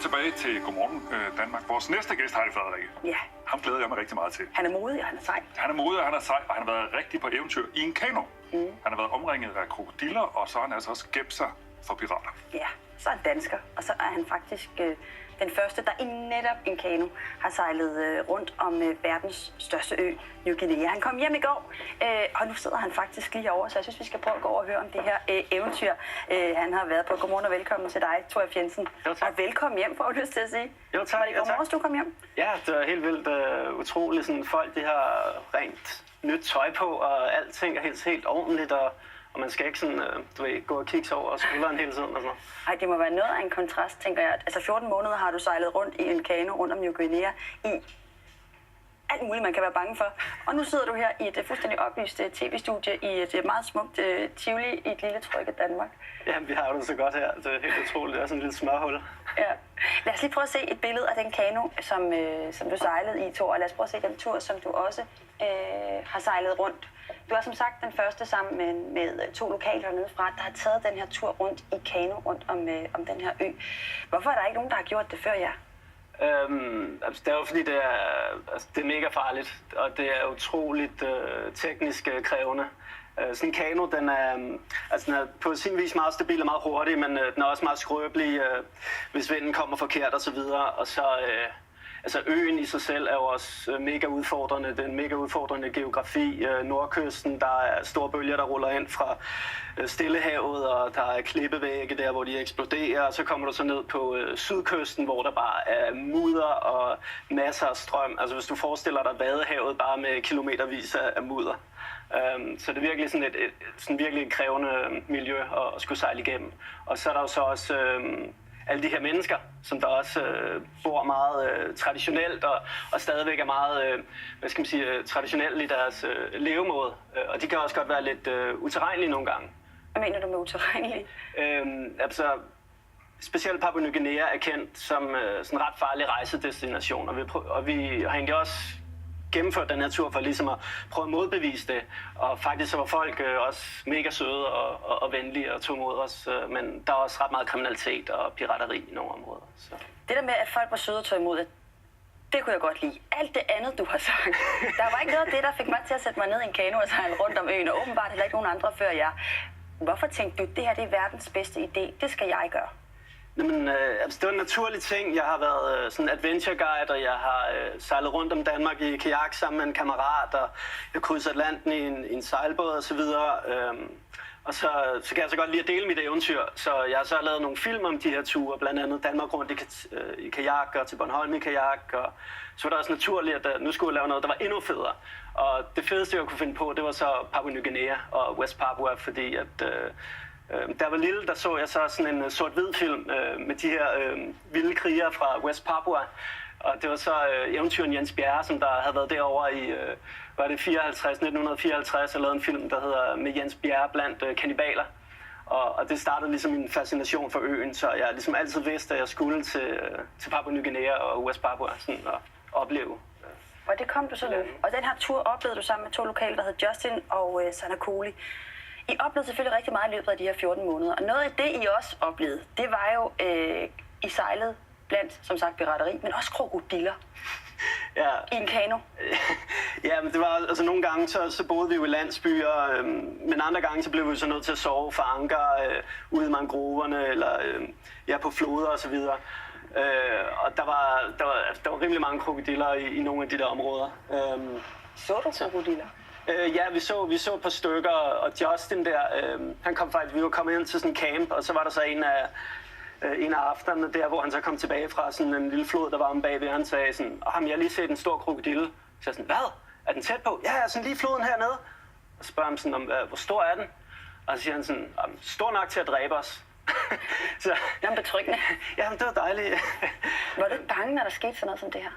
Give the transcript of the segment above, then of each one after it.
Velkommen tilbage til Godmorgen Danmark. Vores næste gæst, Heidi Frederikke. Ja. Ham glæder jeg mig rigtig meget til. Han er modig, og han er sej. Han er modig, og han er sej, og han har været rigtig på eventyr i en kano. Han har været omringet af krokodiller, og så har han altså også gemt sig for pirater. Ja, så er han dansker, og så er han faktisk den første, der i netop en kano har sejlet rundt om verdens største ø, Ny Guinea. Han kom hjem i går, og nu sidder han faktisk lige herovre, så jeg synes, vi skal prøve at gå over og høre om det her eventyr, han har været på. Godmorgen og velkommen til dig, Thor Jensen. Jo, tak. Og velkommen hjem, får jeg lyst til at sige. Jo, tak. Hvor morges du kom hjem? Ja, det var helt vildt utroligt. Sådan, folk de har rent nyt tøj på, og alting er helt ordentligt, og man skal ikke sådan, gå og kigge over skulderen hele tiden. Og sådan. Ej, det må være noget af en kontrast, tænker jeg. Altså 14 måneder har du sejlet rundt i en kano rundt om Ny Guinea i alt muligt, man kan være bange for. Og nu sidder du her i et fuldstændig oplyst tv-studie i et meget smukt Tivoli i et lille trykket Danmark. Ja, vi har jo det så godt her. Det er helt utroligt. Det er sådan et lille smørhul. Ja. Lad os lige prøve at se et billede af den kano, som du sejlede i, Thor. Og lad os prøve at se den tur, som du også har sejlet rundt. Du er som sagt den første sammen med 2 lokale dernede fra, der har taget den her tur rundt i kano rundt om den her ø. Hvorfor er der ikke nogen, der har gjort det før jer? Det er jo fordi, det er mega farligt, og det er utroligt teknisk krævende. Sådan en kano, den er på sin vis meget stabil og meget hurtig, men den er også meget skrøbelig, hvis vinden kommer forkert og så videre. Og så, øen i sig selv er jo også mega udfordrende. Det er en mega udfordrende geografi. Nordkysten, der er store bølger, der ruller ind fra Stillehavet, og der er klippevægge der, hvor de eksploderer. Og så kommer du så ned på sydkysten, hvor der bare er mudder og masser af strøm. Altså hvis du forestiller dig Vadehavet bare med kilometervis af mudder. Så det er virkelig sådan et sådan virkelig krævende miljø at skulle sejle igennem. Og så er der jo så også alle de her mennesker, som der også bor meget traditionelt og stadigvæk er meget traditionelle i deres levemåde. Og de kan også godt være lidt utilregnelige nogle gange. Hvad mener du med utilregnelige? Specielt Papua Ny Guinea er kendt som sådan ret farlig rejsedestination, og vi har egentlig også gennemført den her tur for ligesom at prøve at modbevise det. Og faktisk så var folk også mega søde og venlige og tog mod os, men der er også ret meget kriminalitet og pirateri i nogle områder. Så. Det der med, at folk var søde og tog imod det kunne jeg godt lide. Alt det andet, du har sagt. Der var ikke noget af det, der fik mig til at sætte mig ned i en kano og sejle rundt om øen, og åbenbart heller ikke nogen andre før jer. Hvorfor tænkte du, det her det er verdens bedste idé, det skal jeg gøre? Jamen, det var en naturlig ting. Jeg har været sådan adventure guide, og jeg har sejlet rundt om Danmark i kajak sammen med en kammerat, og jeg krydsede Atlanten i en sejlbåd og så videre. Og så kan jeg så godt lide at dele mit eventyr, så jeg har så lavet nogle film om de her ture, blandt andet Danmark rundt i kajak og til Bornholm i kajak, og så var det også naturligt, at nu skulle jeg lave noget, der var endnu federe. Og det fedeste, jeg kunne finde på, det var så Papua Ny Guinea og West Papua, fordi at da jeg var lille, der så jeg så sådan en sort-hvid film med de her vilde krigere fra West Papua. Og det var så eventyren Jens Bjerre, som der havde været derovre i 1954 og lavet en film, der hedder Med Jens Bjerre blandt kannibaler. Og det startede ligesom min fascination for øen, så jeg ligesom altid vidste, at jeg skulle til Papua Ny Guinea og West Papua sådan at opleve. Og det kom du så nu. Og den her tur oplevede du sammen med 2 lokale, der hed Justin og Sana Koli. I oplevede selvfølgelig rigtig meget i løbet af de her 14 måneder. Og noget af det, I også oplevede, det var jo, I sejlede blandt, som sagt, pirateri, men også krokodiller. Ja. I en kano. Ja, men det var altså nogle gange, så boede vi jo i landsbyer, men andre gange, så blev vi så nødt til at sove for anker ude i mangroverne, eller på floder og så videre. Og der var rimelig mange krokodiller i nogle af de der områder. Så du krokodiller? Ja, vi så et par stykker, og Justin der, han kom faktisk, vi var kommet ind til sådan en camp, og så var der så en af aftenerne der, hvor han så kom tilbage fra sådan en lille flod, der var om bagved, og han sagde sådan, jeg har lige set en stor krokodille. Så jeg sådan, hvad? Er den tæt på? Ja, sådan lige floden hernede. Og så spørger han sådan, hvor stor er den? Og så siger han sådan, stor nok til at dræbe os. Så, det er betryggende. Ja, det var dejligt. Var du ikke bange, når der skete sådan noget som det her?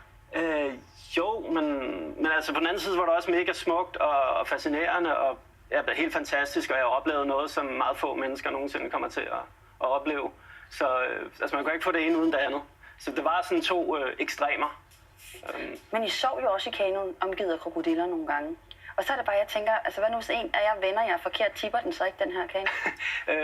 Jo, men altså på den anden side var det også mega smukt og fascinerende, og helt fantastisk, og jeg oplevede noget, som meget få mennesker nogensinde kommer til at opleve. Så man kan ikke få det ene uden det andet. Så det var sådan 2 ekstremer. Men I sov jo også i kanoen omgivet af krokodiller nogle gange. Og så er det bare, jeg tænker, altså hvad nu hvis en af jer venner jer forkert, tipper den så ikke, den her kano?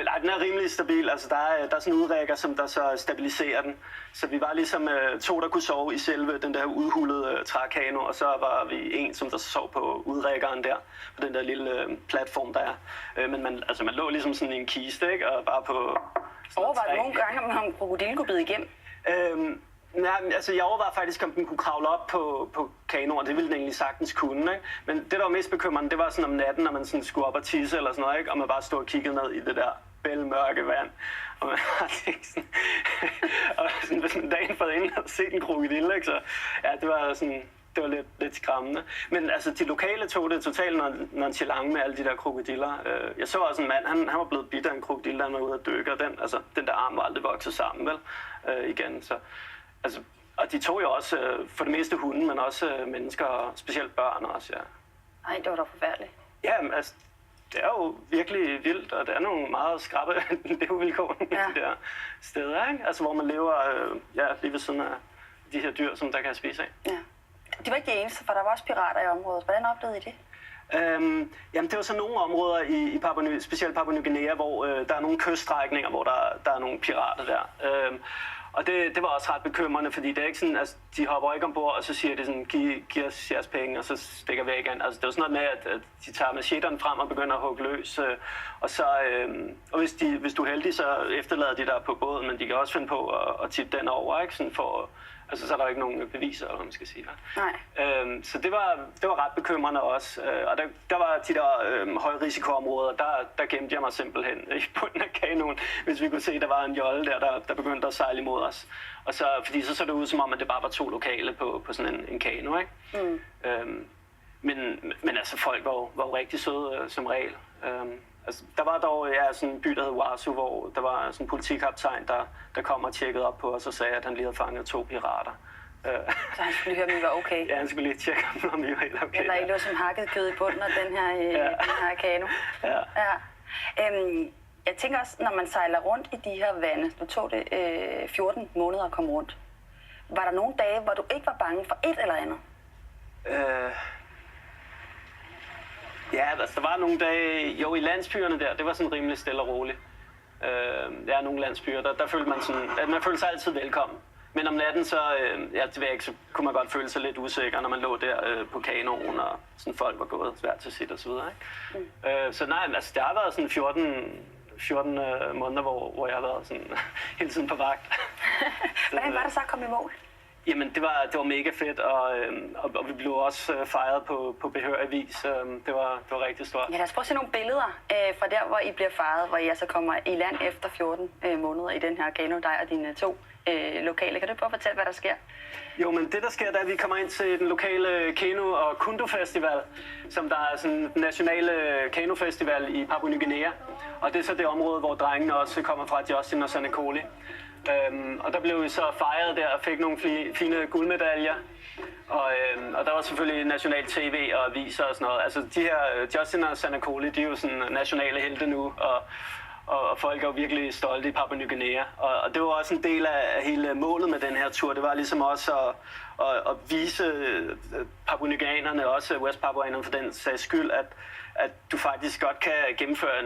Nej, den er rimelig stabil. Altså, der er sådan en udrækker, som der så stabiliserer den. Så vi var ligesom 2, der kunne sove i selve den der udhullede trækano, og så var vi en, som der sov på udrækkeren der, på den der lille platform, der er. Men man lå ligesom sådan i en kiste, ikke? Og bare på... Overvejede nogle gange, om krokodillen kunne bide igennem? Nej, altså jeg overvejede faktisk, om den kunne kravle op på kanoen, det ville den egentlig sagtens kunne, ikke? Men det, der var mest bekymrende, det var sådan om natten, når man sådan skulle op og tisse eller sådan noget, ikke? Og man bare stod og kiggede ned i det der bælmørke vand. Og man har sådan... og sådan, hvis man dagen fået ind og set en krokodille, ikke? Så ja, det var lidt skræmmende. Men altså, de lokale tog det totalt nonchalant med alle de der krokodiller. Jeg så også en mand, han var blevet bidt af en krokodille, han var ude at dykke, og den der arm var aldrig vokset sammen, vel? Igen, så... Altså, og de tog jo også for det meste hunde, men også mennesker, og specielt børn også, ja. Ej, det var da forfærdeligt. Ja, altså, det er jo virkelig vildt, og det er nogle meget skrappe levevilkår i de der steder, ikke? Altså, hvor man lever lige ved siden af de her dyr, som der kan spise af. Ja. Det var ikke det eneste, for der var også pirater i området. Hvordan oplevede I det? Jamen, det var så nogle områder i specielt Papua Ny Guinea, hvor der er nogle kyststrækninger, hvor der er nogle pirater der. Og det var også ret bekymrende, fordi det er ikke sådan, altså, de hopper ikke ombord, og så siger de sådan, giv os jeres penge, og så stikker vi igen. Altså, det var sådan noget med, at de tager macheterne frem og begynder at hugge løs, og så, og hvis du er heldig, så efterlader de der på båden, men de kan også finde på at tippe den over, ikke? Sådan for, altså, så er der jo ikke nogen beviser, eller hvad man skal sige. Nej. Så det var ret bekymrende også. Og der var de der højrisikoområder, der gemte jeg mig simpelthen i bunden af kanoen, hvis vi kunne se, der var en jolle der begyndte at sejle imod os. Og fordi så det ud som om, at det bare var 2 lokale på sådan en kano, ikke? Men altså, folk var jo rigtig søde som regel. Altså, der var dog sådan en by, der hed Wasu, hvor der var sådan en politikaptajn, der kom og tjekkede op på os og sagde, at han lige havde fanget 2 pirater. Så han skulle lige høre, om I var okay? Ja, han skulle lige tjekke, om I var helt okay. Eller I lå som hakket kød i bunden af den her kano. Ja. Jeg tænker også, når man sejler rundt i de her vande, nu tog det 14 måneder at komme rundt. Var der nogle dage, hvor du ikke var bange for et eller andet? Ja, altså, der var nogle dage, jo, i landsbyerne der, det var sådan rimelig stille og roligt. Der er nogle landsbyer, der følte man sådan, at man følte sig altid velkommen. Men om natten, så kunne man godt føle sig lidt usikker, når man lå der på kanoen, og sådan folk var gået svært til sit og så videre, ikke? Så nej, altså, der har været sådan 14 måneder, hvor jeg har været sådan hele tiden på vagt. Hvordan var det så at komme i mål? Jamen, det var mega fedt, og vi blev også fejret på behørig vis. Det var rigtig stort. Ja, lad os prøve at se nogle billeder fra der, hvor I bliver fejret, hvor I altså kommer i land efter 14 måneder i den her kano, dig og dine 2 lokale. Kan du prøve at fortælle, hvad der sker? Jo, men det der sker, da vi kommer ind til den lokale Kano- og Kundu-festival, som der er sådan den nationale kanofestival i Papua Ny Guinea. Og det er så det område, hvor drengene også kommer fra, Justin og Sanakoli. Og der blev vi så fejret der og fik nogle fine guldmedaljer. Og der var selvfølgelig national tv og aviser og sådan noget. Altså de her Justin og Sanakoli, de er jo sådan nationale helte nu, og folk er jo virkelig stolte i Papua Ny Guinea. Og det var også en del af hele målet med den her tur. Det var ligesom også at vise papuanuganerne, også westpapuanerne for den sags skyld, at du faktisk godt kan gennemføre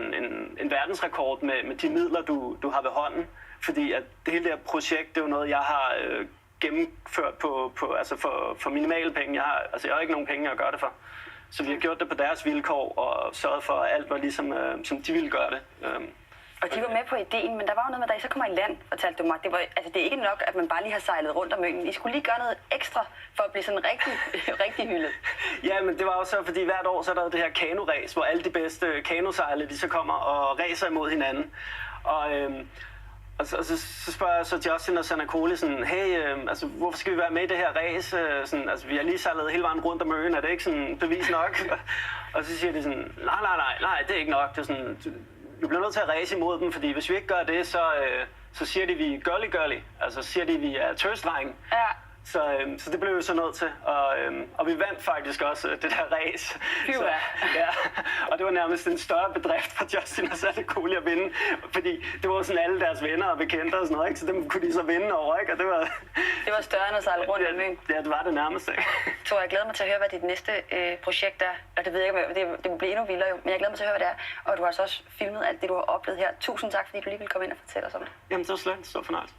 en verdensrekord med de midler, du har ved hånden. Fordi at det hele det her projekt, det er jo noget, jeg har gennemført for minimale penge. Jeg har ikke nogen penge at gøre det for. Så vi har gjort det på deres vilkår og sørget for, at alt var ligesom, som de ville gøre det. Og de var med på ideen, men der var jo noget med, da I så kommer i land, fortalte du mig. Det er ikke nok, at man bare lige har sejlet rundt om øen. I skulle lige gøre noget ekstra for at blive sådan rigtig hyldet. Ja, men det var også så, fordi hvert år så er der jo det her kanoræs, hvor alle de bedste kanosejlere, de så kommer og ræser imod hinanden. Og så spørger jeg så Justin og Sanakoli sådan, hey, hvorfor skal vi være med i det her ræs? Vi har lige sejlet hele vejen rundt om øen, er det ikke sådan bevis nok? Og så siger de sådan, nej, det er ikke nok. Det er sådan, vi bliver nødt til at ræse imod dem, fordi hvis vi ikke gør det, så siger de, vi er girly. Altså siger de, vi er tøsdrenge. Ja. Så det blev vi så nødt til, og vi vandt faktisk også det der race. Så, ja, og det var nærmest en større bedrift for Justin og Sally Cooley at vinde, fordi det var sådan alle deres venner og bekendte og sådan noget, ikke? Så dem kunne de så vinde over, ikke? Og det var større end at sejle rundt om øen. Ja, det var det nærmest, ikke? Thor, jeg glæder mig til at høre, hvad dit næste projekt er, og det ved jeg ikke, det vil blive endnu vildere jo, men jeg glæder mig til at høre, hvad det er, og du har så også filmet alt det, du har oplevet her. Tusind tak, fordi du lige ville komme ind og fortælle os om det. Jamen, det var slet, så fornøjelse.